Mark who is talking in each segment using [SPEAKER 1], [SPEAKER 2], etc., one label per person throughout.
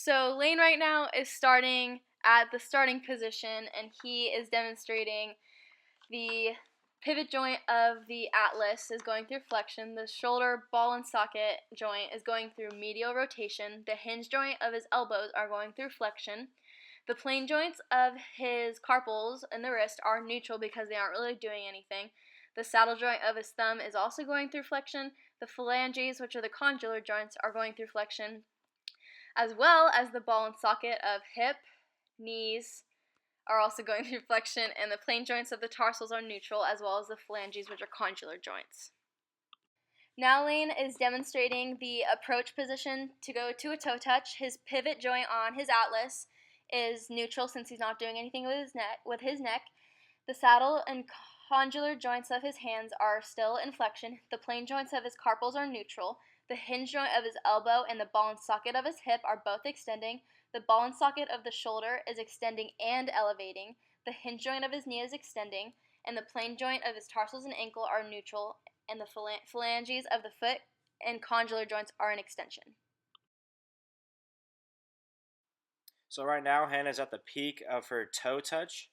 [SPEAKER 1] So Lane right now is starting at the starting position, and he is demonstrating the pivot joint of the atlas is going through flexion. The shoulder ball and socket joint is going through medial rotation. The hinge joint of his elbows are going through flexion. The plane joints of his carpals and the wrist are neutral because they aren't really doing anything. The saddle joint of his thumb is also going through flexion. The phalanges, which are the condylar joints, are going through flexion, as well as the ball and socket of hip, knees are also going through flexion, and the plane joints of the tarsals are neutral, as well as the phalanges, which are condylar joints. Now Lane is demonstrating the approach position to go to a toe touch. His pivot joint on his atlas is neutral since he's not doing anything with his neck. The saddle and condylar joints of his hands are still in flexion. The plane joints of his carpals are neutral. The hinge joint of his elbow and the ball and socket of his hip are both extending. The ball and socket of the shoulder is extending and elevating. The hinge joint of his knee is extending, and the plane joint of his tarsals and ankle are neutral, and the phalanges of the foot and condylar joints are in extension.
[SPEAKER 2] So right now, Hannah's at the peak of her toe touch.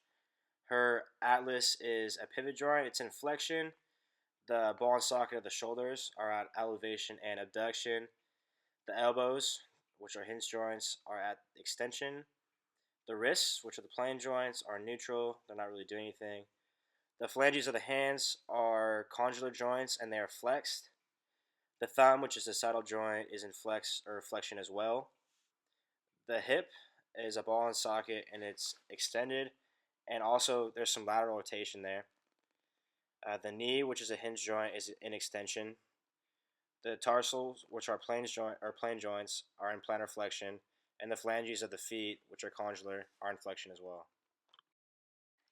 [SPEAKER 2] Her atlas is a pivot joint. It's in flexion. The ball and socket of the shoulders are at elevation and abduction. The elbows, which are hinge joints, are at extension. The wrists, which are the plane joints, are neutral. They're not really doing anything. The phalanges of the hands are condylar joints and they are flexed. The thumb, which is the saddle joint, is in flexion as well. The hip is a ball and socket and it's extended, and also there's some lateral rotation there. The knee, which is a hinge joint, is in extension. The tarsals, which are plane joints, are in plantar flexion, and the phalanges of the feet, which are condylar, are in flexion as well.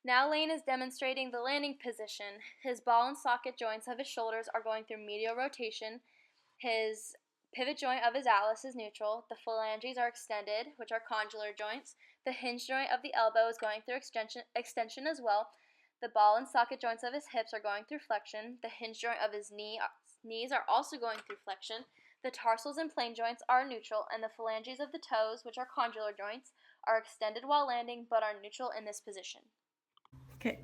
[SPEAKER 1] Now Lane is demonstrating the landing position. His ball and socket joints of his shoulders are going through medial rotation. His pivot joint of his atlas is neutral. The phalanges are extended, which are condylar joints. The hinge joint of the elbow is going through extension as well. The ball and socket joints of his hips are going through flexion. The hinge joint of his knees are also going through flexion. The tarsals and plane joints are neutral, and the phalanges of the toes, which are condylar joints, are extended while landing but are neutral in this position.
[SPEAKER 3] Okay.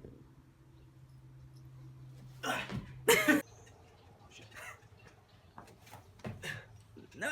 [SPEAKER 3] No.